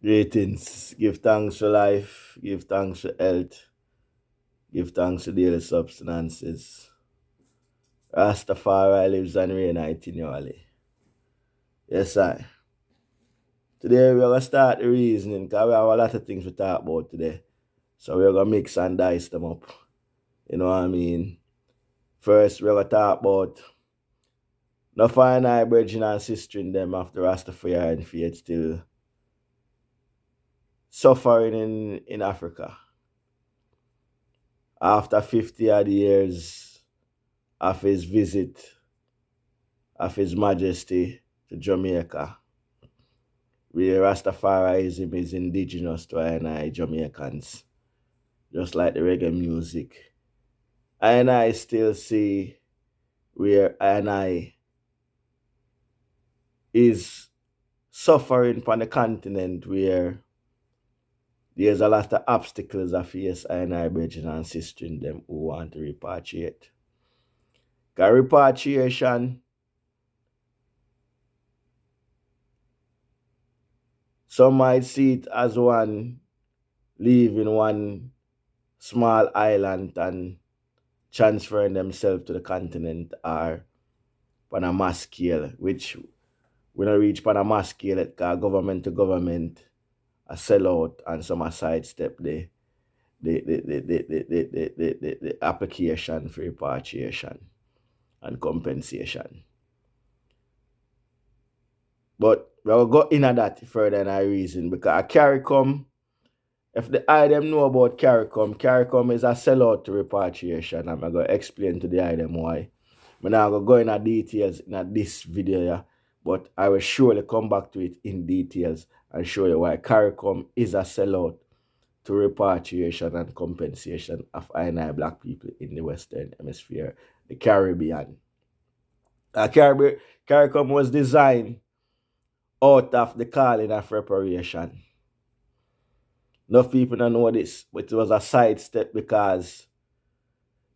Greetings. Give thanks for life. Give thanks for health. Give thanks for daily substances. Rastafari lives and reigns continually. Yes, I. Today we're gonna start the reasoning because we have a lot of things to talk about today. So we're gonna mix and dice them up. You know what I mean? First, we're gonna talk about no fine eye brethren and sister in them after Rastafarian faith still suffering in Africa. After 50 odd years of his visit of His Majesty to Jamaica, where Rastafarianism is indigenous to I Jamaicans, just like the reggae music. I still see where I is suffering on the continent where there's a lot of obstacles I face I brethren and sister in them who want to repatriate. Because repatriation, some might see it as one leaving one small island and transferring themselves to the continent or on a mass scale, which we don't reach on a mass scale because government to government a sellout and some a sidestep the application for repatriation and compensation. But we'll go into that further in our reason because Caricom, if the item know about Caricom, Caricom is a sellout to repatriation. I'm going to explain to the item why. I'm not going to go into details in this video, yeah, but I will surely come back to it in details and show you why Caricom is a sellout to repatriation and compensation of I black people in the Western Hemisphere, the Caribbean. Caricom was designed out of the calling of reparation. Enough people don't know this, but it was a sidestep because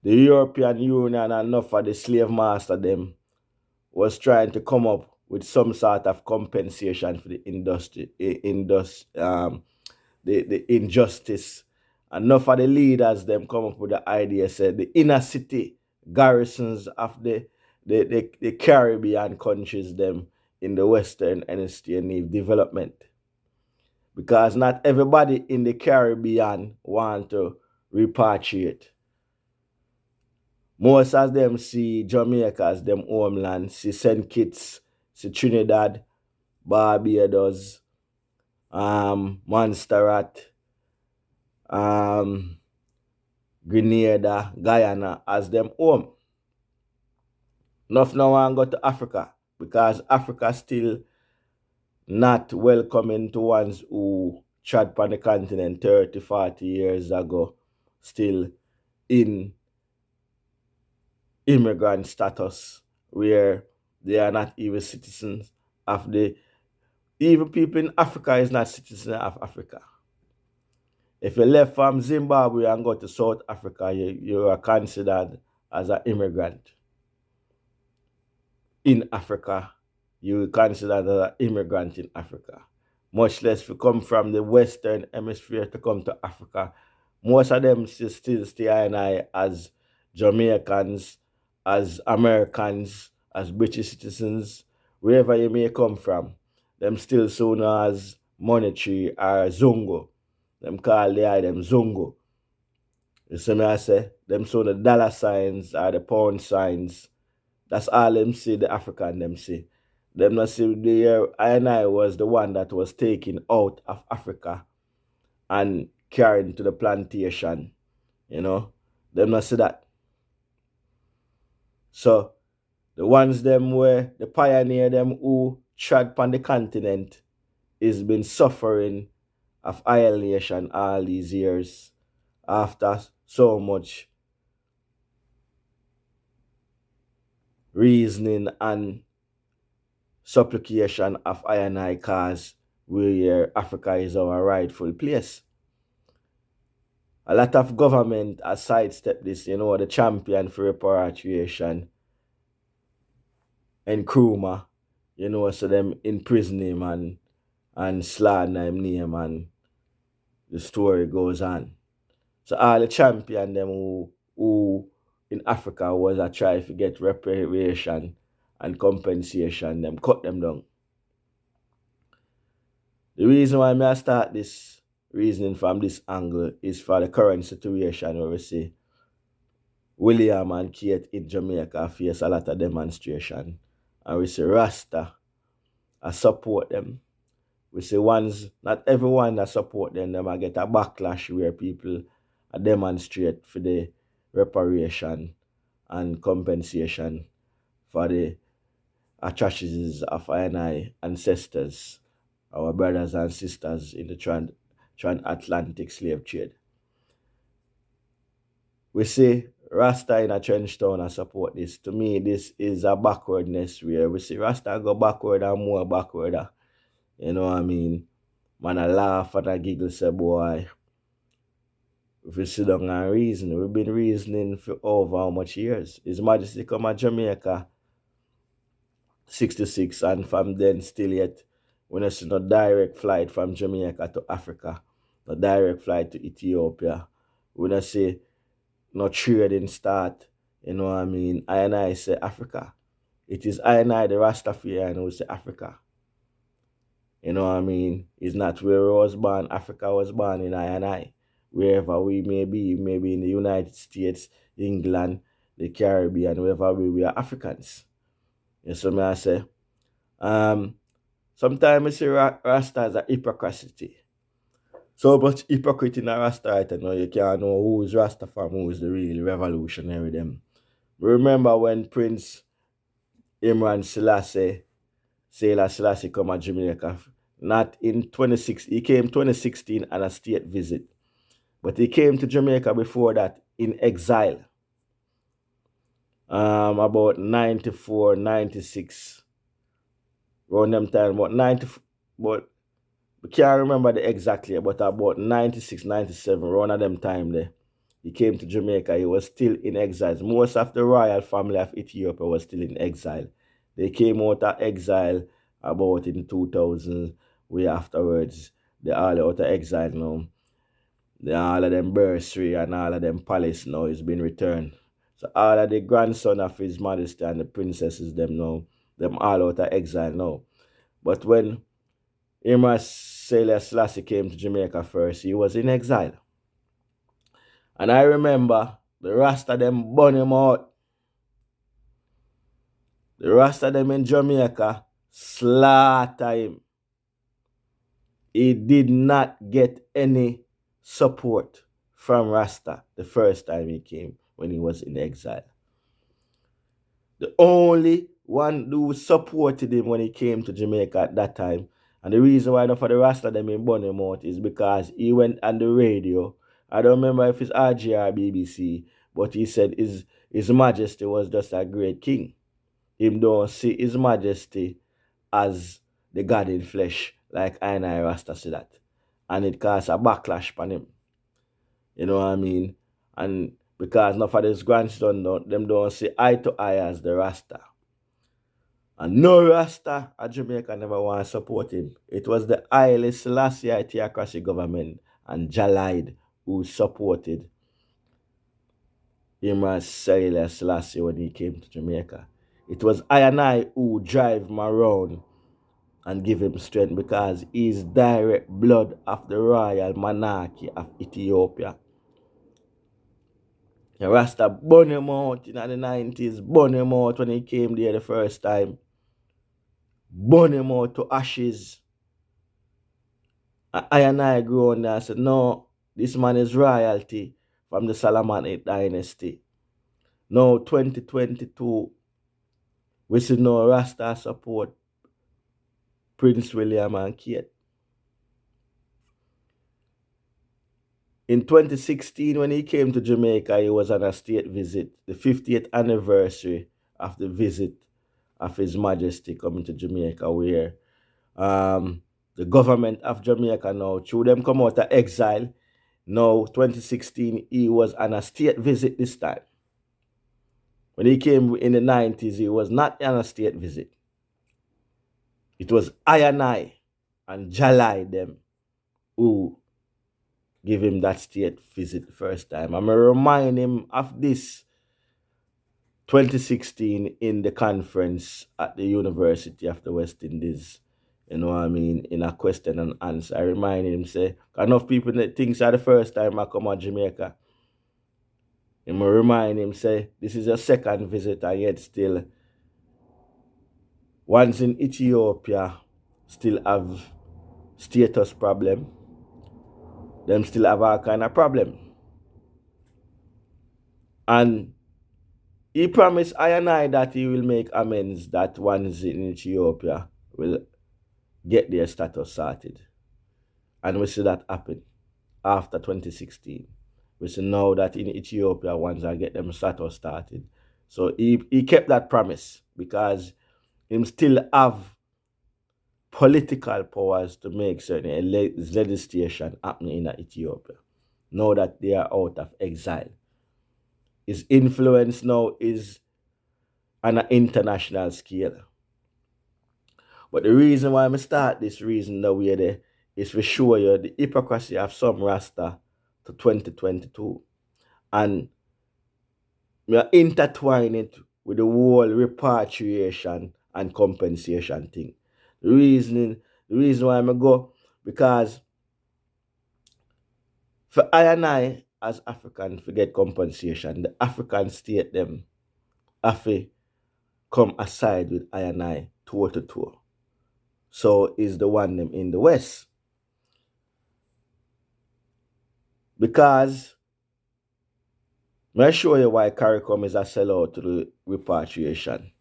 the European Union and enough of the slave master them was trying to come up with some sort of compensation for the the injustice. Enough of the leaders them come up with the idea said the inner city garrisons of the Caribbean countries them in the Western Hemisphere need development. Because not everybody in the Caribbean want to repatriate. Most of them see Jamaica as them homeland, see St. Kitts, see Trinidad, Barbados, Montserrat, Grenada, Guyana as them home. Enough now want go to Africa because Africa still not welcoming to ones who trod upon the continent 30, 40 years ago, still in immigrant status, where they are not even citizens of the, even people in Africa is not citizens of Africa. If you left from Zimbabwe and go to South Africa, you are considered as an immigrant. In Africa, you are considered as an immigrant in Africa. Much less if you come from the Western Hemisphere to come to Africa. Most of them still stay as Jamaicans, as Americans, as British citizens, wherever you may come from. Them still soon as monetary or Zongo. Them call the them Zongo. You see me I say? Them so the dollar signs or the pound signs. That's all them see, the African them see. Them not see the I was the one that was taken out of Africa and carried to the plantation. You know? Them not see that. So the ones them where the pioneer them who trod upon the continent is been suffering of alienation all these years after so much reasoning and supplication of I cause where Africa is our rightful place. A lot of government has sidestepped this, you know, the champion for repatriation and Nkrumah, you know, so them imprison him and and slander him name, and the story goes on. So all the champion them who in Africa was a try to get repatriation and compensation, them cut them down. The reason why I start this reasoning from this angle is for the current situation where we see William and Kate in Jamaica face a lot of demonstration. And we see Rasta I support them. We see not everyone that support them I get a backlash where people demonstrate for the reparation and compensation for the atrocities of our ancestors, our brothers and sisters in the transatlantic slave trade. We see Rasta in a trench town and support this. To me, this is a backwardness where we see Rasta go backward and more backward. You know what I mean? Man, I laugh and I giggle, say, boy, if we sit down and reason, we've been reasoning for over how much years? His Majesty come to Jamaica 66, and from then still yet, we don't see no direct flight from Jamaica to Africa, no direct flight to Ethiopia. We don't see no trading start, you know what I mean? I say Africa. It is I, the Rastafarian, who say Africa. You know what I mean? It's not where I was born. Africa was born in I. Wherever we may be, maybe in the United States, England, the Caribbean, wherever we are Africans. And so I say, sometimes I see Rasta as a hypocrisy. So much hypocrite in a Rasta right now, you can't know who is Rasta from, who is the real revolutionary them. Remember when Prince Imran Selassie come to Jamaica? Not in 26, he came 2016 on a state visit. But he came to Jamaica before that in exile. About 94, 96. Around them time, about 90, but we can't remember the exactly, but about 96, 97, around them time there. He came to Jamaica, he was still in exile. Most of the royal family of Ethiopia was still in exile. They came out of exile about in 2000, way afterwards. They all out of exile now. All of them bursary and all of them palace now is being returned. So all of the grandson of His Majesty and the princesses them now, them all out of exile now. But when Imran Selassie came to Jamaica first, he was in exile. And I remember the Rasta them burn him out. The Rasta them in Jamaica slaughter him. He did not get any support from Rasta the first time he came when he was in exile. The only one who supported him when he came to Jamaica at that time, and the reason why not for the Rasta them in burn him out is because he went on the radio. I don't remember if it's RG or BBC, but he said his Majesty was just a great king. Him don't see His Majesty as the God in flesh, like I and I Rasta see that. And it caused a backlash on him. You know what I mean? And because none of his grandson, them don't see eye to eye as the Rasta. And no Rasta at Jamaica never want to support him. It was the Haile Selassie theocracy government and Jalide who supported Imran Selassie when he came to Jamaica. It was I who drive him around and give him strength because he's direct blood of the royal monarchy of Ethiopia. The Rasta burn him out in the 90s, burn him out when he came there the first time, burn him out to ashes. And I grew on there and said, no, this man is royalty from the Salamanite dynasty. Now, 2022, we see no Rasta support Prince William and Kate. In 2016, when he came to Jamaica, he was on a state visit, the 50th anniversary of the visit of His Majesty coming to Jamaica, where the government of Jamaica now, through them come out of exile. Now, 2016, he was on a state visit this time. When he came in the 90s, he was not on a state visit. It was I and I. and Jalai them who give him that state visit the first time. I'm going to remind him of this 2016 in the conference at the University of the West Indies. You know what I mean? In a question and answer. I remind him, say, enough people that thinks are the first time I come to Jamaica. I'm going to remind him, say, this is your second visit and yet still, ones in Ethiopia still have status problem. Them still have all kind of problem. And he promised I and I that he will make amends that ones in Ethiopia will get their status sorted. And we see that happen after 2016. We see now that in Ethiopia ones are get them status started. So he kept that promise because him still have political powers to make certain legislation happening in Ethiopia. Now that they are out of exile. His influence now is on an international scale. But the reason why I start this reason the way there is to show you the hypocrisy of some Rasta to 2022. And we are intertwine it with the whole repatriation and compensation thing. The reason why I go, because for I and I as African forget compensation, the African state them have to come aside with I and I toe to toe. So is the one them in the West. Because may I show you why Caricom is a sellout to the repatriation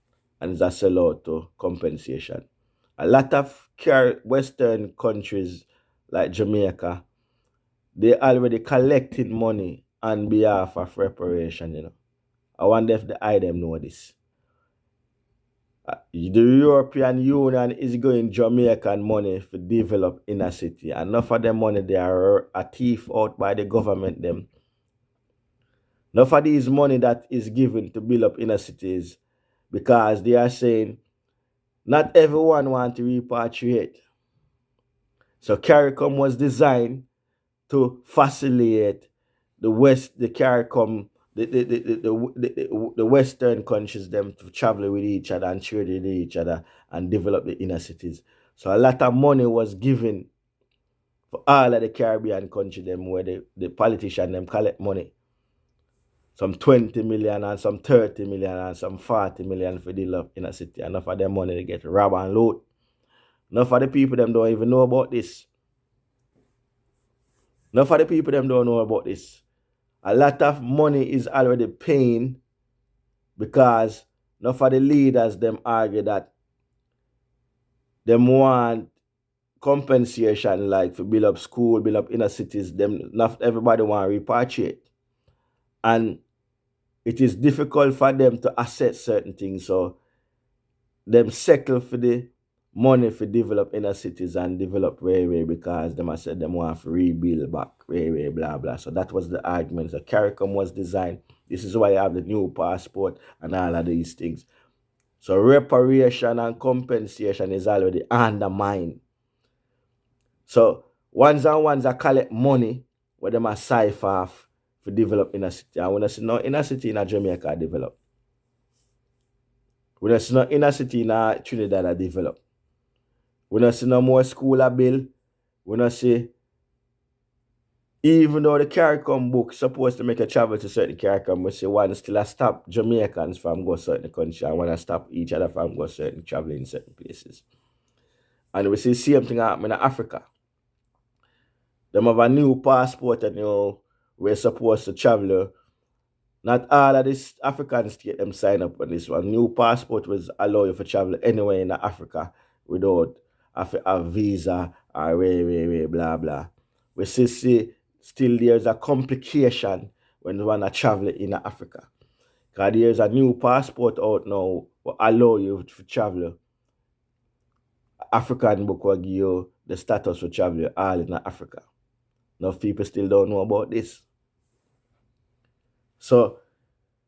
and is a sellout to compensation. A lot of Western countries like Jamaica, they already collected money on behalf of reparation, you know. I wonder if the item know this. The European Union is going Jamaican money to develop inner city. Enough of them money they are a thief out by the government them. Enough of these money that is given to build up inner cities because they are saying not everyone want to repatriate. So CARICOM was designed to facilitate the CARICOM, the Western countries them to travel with each other and trade with each other and develop the inner cities. So a lot of money was given for all of the Caribbean countries them where the politicians them collect money. Some 20 million and some 30 million and some 40 million for develop in a city. Enough of them money they get rob and loot. Enough of the people them don't even know about this. Enough of the people them don't know about this. A lot of money is already paying because enough of the leaders them argue that them want compensation like for build up school, build up inner cities. Them not everybody want to repatriate. And it is difficult for them to assess certain things. So them settle for the money for develop inner cities and develop railway because them I said them want to rebuild back railway, blah blah. So that was the argument. So CARICOM was designed. This is why you have the new passport and all of these things. So reparation and compensation is already undermined. So ones and ones are collect money where them are cipher off for develop inner city. And when I see no inner city in Jamaica develop. When I see no inner city in Trinidad I develop. When I see no more school a bill, when I see even though the CARICOM book supposed to make a travel to certain CARICOM, we say one still a stop Jamaicans from go certain country and want to stop each other from go certain traveling in certain places. And we see same thing happen in Africa. Them have a new passport and we're supposed to travel. Not all of this African state them sign up on this one. New passport was allow you to travel anywhere in Africa without a visa or blah blah. We see still there's a complication when you want to travel in Africa. Because there's a new passport out now will allow you to travel. African book will give you the status for travel all in Africa. Enough people still don't know about this. So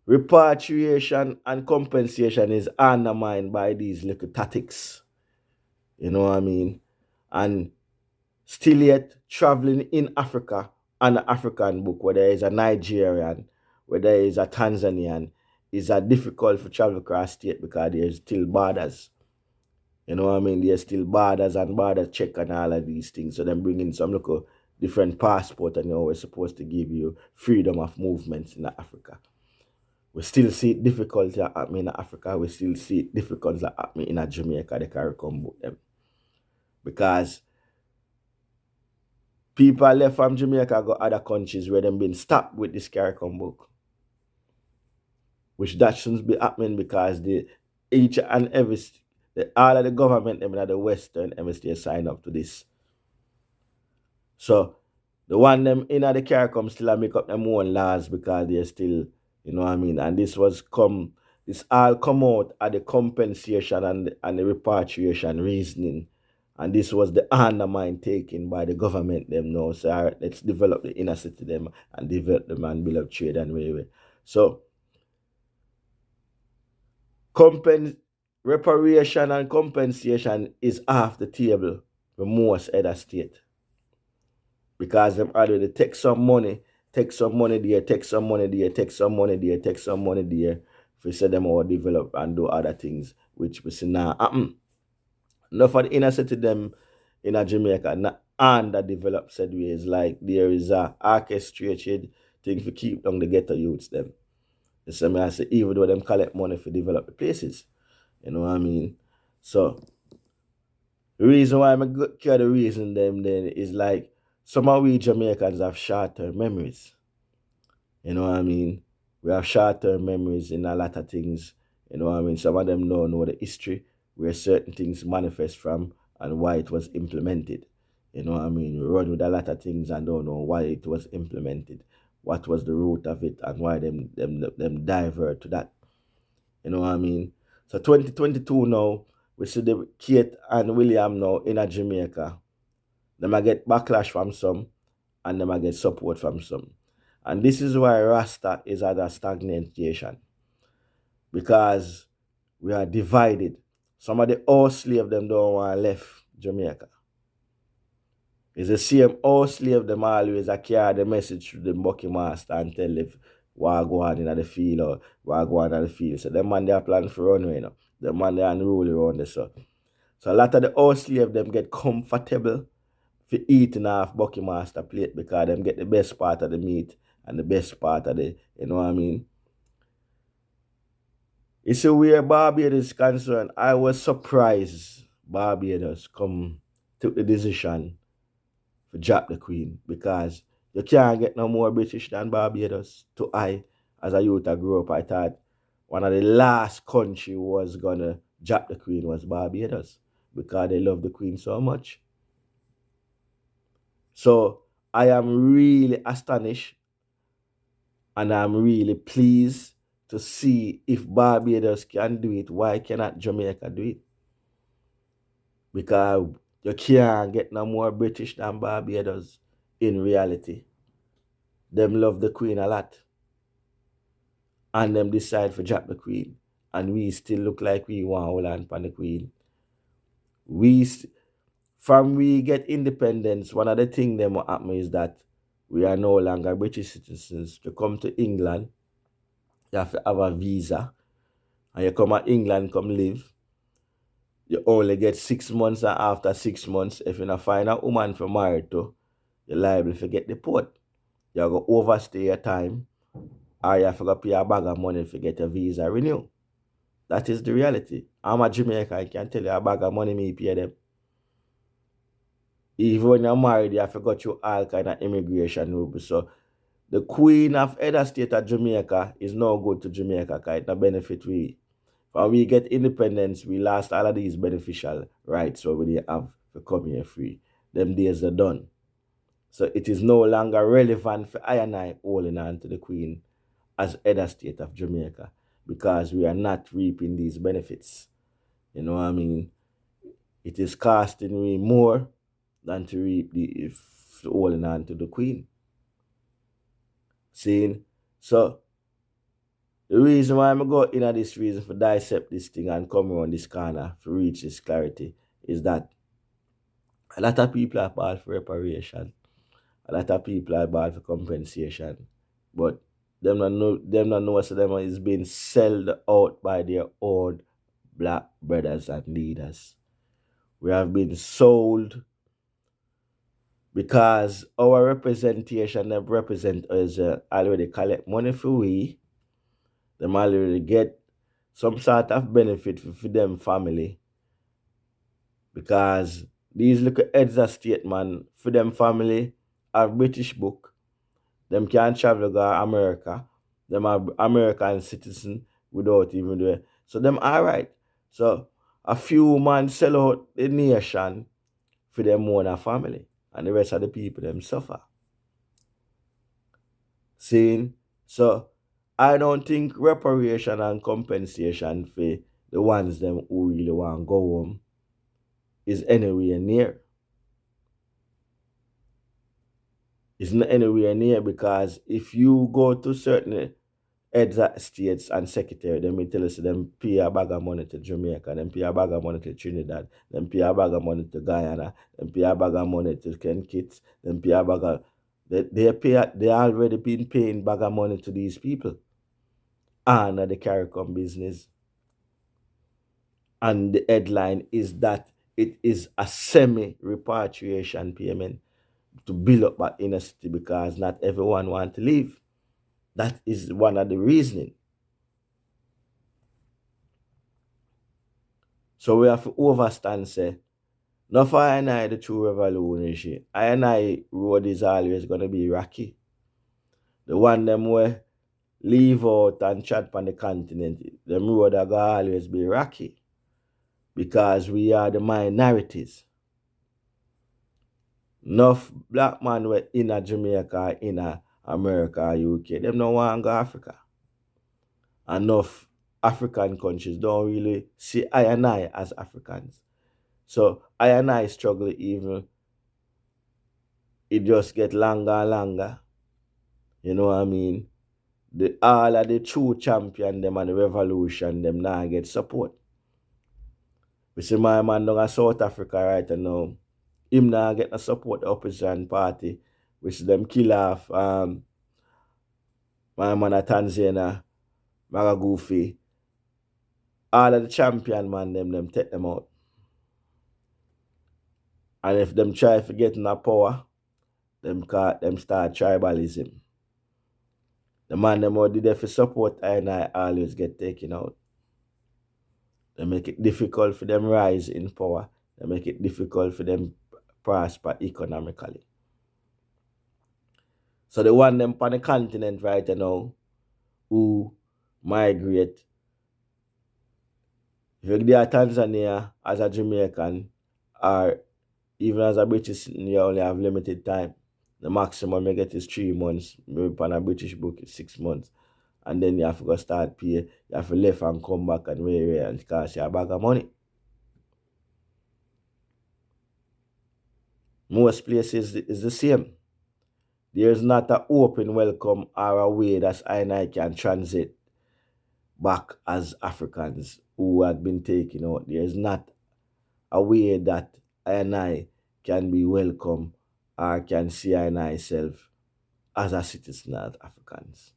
repatriation and compensation is undermined by these little tactics. You know what I mean? and still yet traveling in Africa on an African book, whether it's a Nigerian, whether it's a Tanzanian, is a difficult for travel across state because there's still borders. You know what I mean? There's still borders and border check and all of these things. So them bringing some local different passport and we're supposed to give you freedom of movements in Africa. We still see difficulty happening in Africa. We still see difficulty happening in Jamaica, the Caricom book them. Because people left from Jamaica go other countries where them been stopped with this Caricom book. Which that shouldn't be happening because each and every all of the government them in the Western Hemisphere sign up to this. So the one them in the Caricom still make up them own laws because they're still, you know what I mean? And this all come out at the compensation and the repatriation reasoning. And this was the undermine taken by the government them now. So all right, let's develop the inner city them and develop them and build up trade and way. So reparation and compensation is off the table for most other state. Because them already take some money there, take some money there, take some money there, take some money there, if we say them all develop and do other things, which we see now happen. Enough for the inner city them in a Jamaica, not underdeveloped said ways, like there is a orchestrated thing to keep down the ghetto youths them. The same I say, even though them collect money for develop the places. You know what I mean? So the reason why I'm care the reason them then is like some of we Jamaicans have short-term memories. You know what I mean? We have short-term memories in a lot of things. You know what I mean? Some of them don't know the history where certain things manifest from and why it was implemented. You know what I mean? We run with a lot of things and don't know why it was implemented, what was the root of it, and why them divert to that. You know what I mean? So 2022 now, we see the Kate and William now in a Jamaica. They might get backlash from some and they might get support from some. And this is why Rasta is at a stagnation. Because we are divided. Some of the old slave them don't want to left Jamaica. It's the same old slave them always carry the message to the Bucky Master and tell them what go on in the field or what go on in the field. So them man they are planning for runway, you know. The man they are unruly around the sun. So a lot of the old slave them get comfortable for eating off Bucky Master plate because them get the best part of the meat and the best part of the, you know what I mean? You see where Barbados is concerned, I was surprised Barbados took the decision to drop the Queen because you can't get no more British than Barbados. To I, as a youth, I grew up, I thought one of the last country was gonna drop the Queen was Barbados because they love the Queen so much. So I am really astonished and I'm really pleased to see if Barbados can do it, why cannot Jamaica do it? Because you can't get no more British than Barbados in reality. Them love the Queen a lot. And them decide for drop the Queen. And we still look like we want to hold on for the Queen. From we get independence, one of the things that will happen is that we are no longer British citizens. To come to England, you have to have a visa. And you come to England, come live. You only get 6 months, and after 6 months, if you not find a woman for married to, you're liable to get deported. You have to overstay your time, or you have to pay a bag of money to get a visa renewed. That is the reality. I'm a Jamaican, I can tell you a bag of money me pay them. Even when you're married, you have to go through all kind of immigration rules. So the Queen of either state of Jamaica is no good to Jamaica because it no benefit we. When we get independence, we lost all of these beneficial rights where we have to come here free. Them days are done. So it is no longer relevant for I and I holding on to the Queen as other state of Jamaica because we are not reaping these benefits. You know what I mean? It is costing me more than to reap holding on to the Queen. Seeing? So the reason why I'm going into this reason for dissect this thing and come around this corner to reach this clarity is that A lot of people are bad for reparation. A lot of people are bad for compensation. But them not know so them is being sold out by their own black brothers and leaders. We have been sold because our representation them represent us already collect money for we, them already get some sort of benefit for them family because these little heads of state man for them family have British book. Them can't travel go America. Them are American citizen without even doing. So them alright. So a few man sell out the nation for them own family. And the rest of the people them suffer. Seeing? So I don't think reparation and compensation for the ones them who really want to go home is anywhere near. It's not anywhere near because if you go to certain heads of states and secretary, them will tell us them pay a bag of money to Jamaica, them pay a bag of money to Trinidad, them pay a bag of money to Guyana, them pay a bag of money to Ken Kitts, them pay a bag of they already been paying bag of money to these people and the Caricom business. And the headline is that it is a semi-repatriation payment to build up that inner city because not everyone want to leave. That is one of the reasoning. So we have to overstand say, not for I and I the true revolution. I and I road is always gonna be rocky. The one them where leave out and chat on the continent, them road are gonna always be rocky because we are the minorities. Enough black man were in a Jamaica, in a America, UK, them no want go Africa. Enough African countries don't really see I and I as Africans. So I and I struggle even it just get longer and longer. You know what I mean? The all of the true champion them and the revolution them now get support. We see my man down in South Africa right now. Him now get the support the opposition party, which them kill off my man at Tanzania, Goofy. All of the champion man them take them out. And if them try to get in the power, them start tribalism. The man them who did there for support I always get taken out. They make it difficult for them rise in power. They make it difficult for them prosper economically. So the one them on the continent right now who migrate. If you're there Tanzania as a Jamaican or even as a British citizen, you only have limited time. The maximum you get is 3 months. Maybe on a British book is 6 months. And then you have to go start pay. You have to leave and come back and wait and cost you a bag of money. Most places is the same. There's not an open welcome or a way that I and I can transit back as Africans who had been taken out. There's not a way that I and I can be welcome or can see I and I self as a citizen of Africans.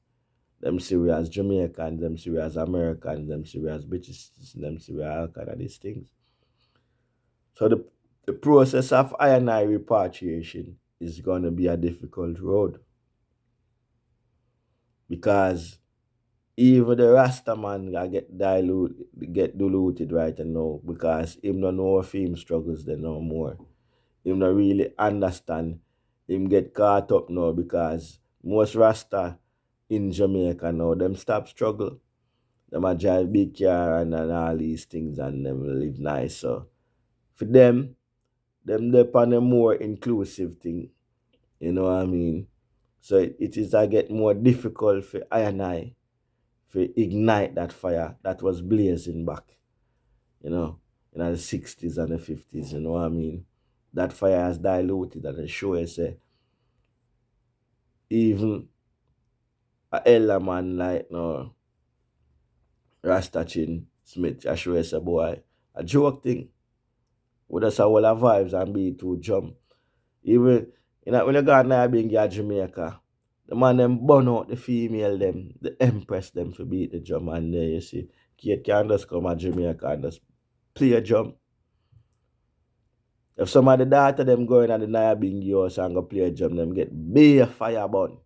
Them see we as Jamaicans, them see we as Americans, them see we as British citizens, them see we all kind of these things. So the process of I and I repatriation is gonna be a difficult road. Because even the Rasta man get diluted right now because him no know of him struggles there no more. Him not really understand. Him get caught up now because most Rasta in Jamaica now, them stop struggle. Them a drive big car and all these things and them live nice. So for them they on a more inclusive thing. You know what I mean? So it is I get more difficult for I and I to ignite that fire that was blazing back, you know, in the 60s and the 50s, you know what I mean? That fire has diluted and it shows say even a elder man like no Rastachin Smith, I show us a boy, a joke thing. We just have all our vibes and be too jump. Even when you go to Jamaica, the man them burn out the female them, the empress them for beat the drum, and there you see Kate can just come at Jamaica and just play a drum. If some of the daughter them going at the Nyabingi house and go play a drum, them get bare fire burn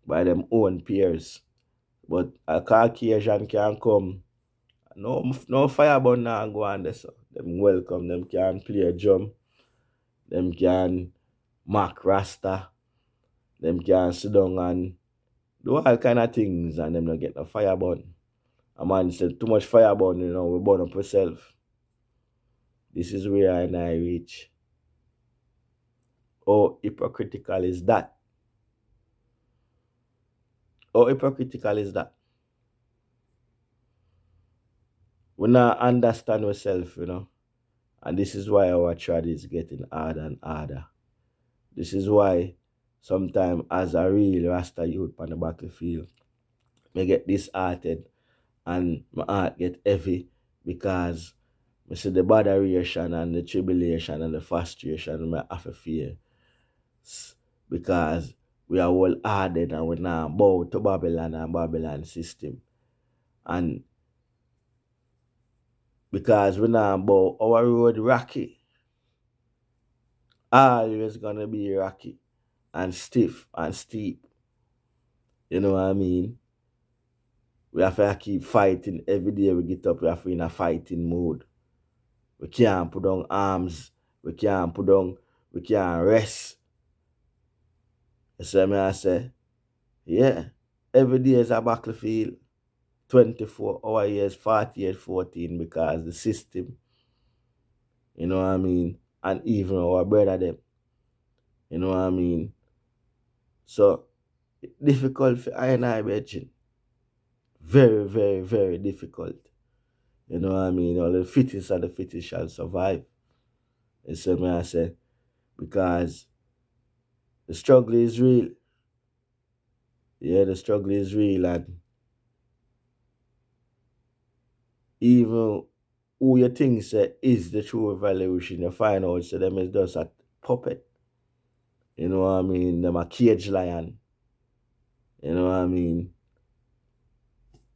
by them own peers. But a Caucasian can come. No fire burn now go on there. So them welcome, them can play a drum, them can mark Rasta, them can sit down and do all kind of things and them not get no fire burn. A man said too much fire burn, we burn up ourselves. This is where I reach. How hypocritical is that? How hypocritical is that? We not understand ourselves, and this is why our trad is getting harder and harder. This is why sometimes as a real Rasta youth on the battlefield, I get disheartened and my heart get heavy because I see the botheration and the tribulation and the frustration I have to fear. Because we are all hardened and we now bow to Babylon and Babylon system. And because we now bow, our road rocky. Always gonna be rocky and stiff and steep. You know what I mean? We have to keep fighting every day we get up, we have to be in a fighting mode. We can't put down arms, we can't rest. So I say, yeah, every day is a battlefield, 24 hour years, 40 years, 14, because the system, you know what I mean, and even our brother them, you know what I mean. So difficult for I and I Virgin. Very, very, very difficult. You know what I mean? All the fittest of the fittest shall survive. And so I say, because the struggle is real. Yeah, the struggle is real, and even who you think say is the true revolution, you find out so them is just a puppet. You know what I mean? Them a cage lion. You know what I mean?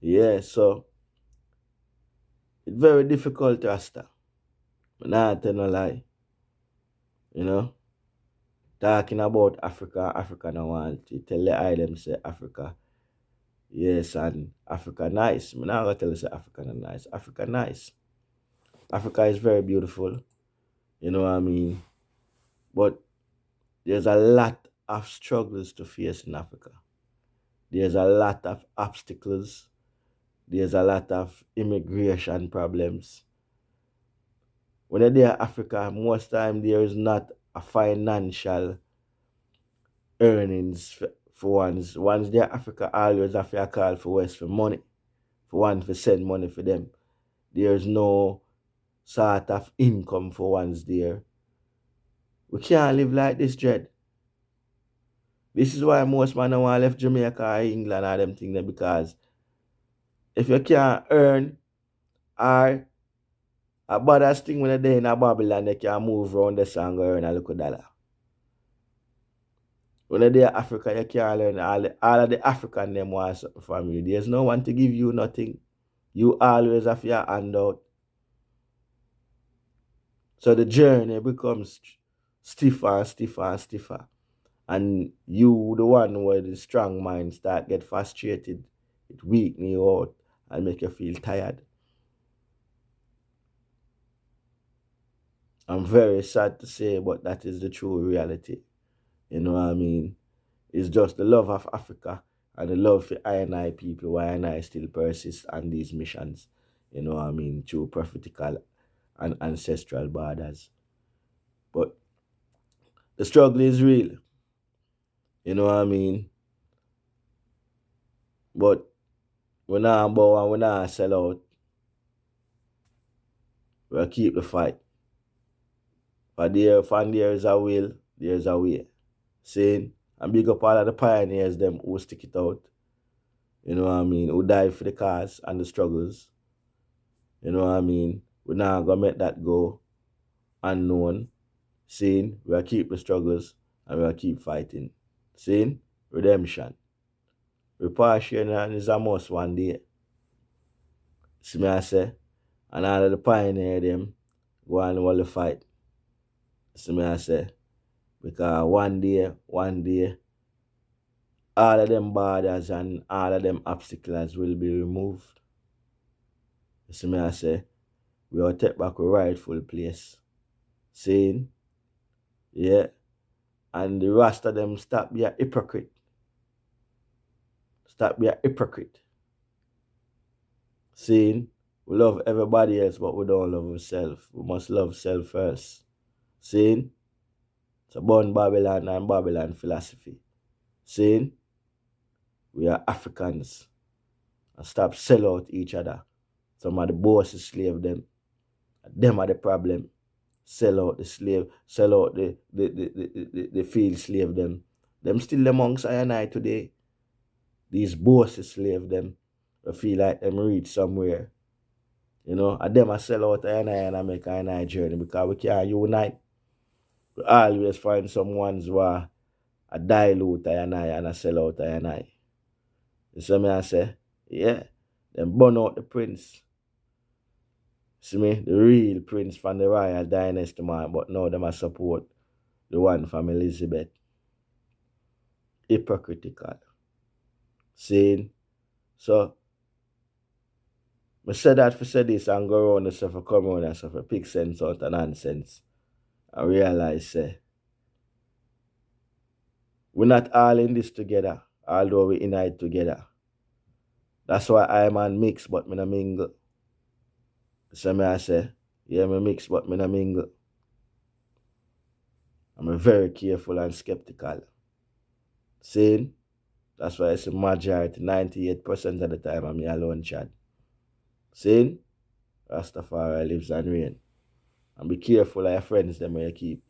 Yeah, so it's very difficult, Rasta. But nah, tell no lie. You know? Talking about Africa, Africa no want to tell the island say Africa. Yes, and Africa nice. I'm not gonna tell you say Africa not nice. Africa nice. Africa is very beautiful. You know what I mean? But there's a lot of struggles to face in Africa. There's a lot of obstacles. There's a lot of immigration problems. When you're there in Africa, most time there is not a financial earnings for ones. Once they're Africa, always have to call for West for money. For one to send money for them. There's no sort of income for ones there. We can't live like this, Dread. This is why most man don't want to left Jamaica or England or them things there, because if you can't earn or a baddest thing when you're there in a Babylon, they can move around the song and earn a little dollar. When you're there in Africa, you can't learn all of the African them want something from you. There's no one to give you nothing. You always have your hand out. So the journey becomes stiffer and stiffer and stiffer. And you, the one with the strong mind, start get frustrated. It weaken you out and make you feel tired. I'm very sad to say, but that is the true reality. You know what I mean? It's just the love of Africa and the love for I and I people, why I and I still persist on these missions. You know what I mean? Through prophetical and ancestral borders. But the struggle is real. You know what I mean? But we're not bow and we're not sell out. We'll keep the fight. But there is a will, there's a way. Saying, and big up all of the pioneers, them who stick it out. You know what I mean? Who died for the cause and the struggles. You know what I mean? We're not gonna make that go unknown. Seeing we'll keep the struggles and we'll keep fighting. Seeing redemption. Repatriation is a must one day. See me I say, and all of the pioneer them go on all the fight. See me I say, because one day, all of them borders and all of them obstacles will be removed. See me I say, we will take back a rightful place. Saying, yeah, and the rest of them stop be a hypocrite. Stop be a hypocrite. Saying, we love everybody else, but we don't love ourselves. We must love self first. Saying, it's a born Babylon and Babylon philosophy. Saying, we are Africans and stop sell out each other. Some of the bosses slave them. Them are the problem. Sell out the slave, sell out the field slave them. Them still amongst I and I today. These bosses slave them. I feel like them reach somewhere. You know, and them I sell out I and I make I and I journey because we can't unite. We always find some ones who are a dilute I and I sell out I and I. You see me I say? Yeah. Them burn out the prince. See me? The real prince from the royal dynasty man, but now them I support the one from Elizabeth. Hypocritical. Saying, so I said that for say this and go around and stuff for come around and stuff for pick sense out of nonsense. I realize say we're not all in this together, although we unite together. That's why I'm on mix but me no mingle. So me I say, yeah, me mix but me no mingle. I'm very careful and skeptical. Saying that's why it's a majority, 98% of the time I'm alone chat. Saying Rastafari lives and reign. And be careful of your friends them where you keep.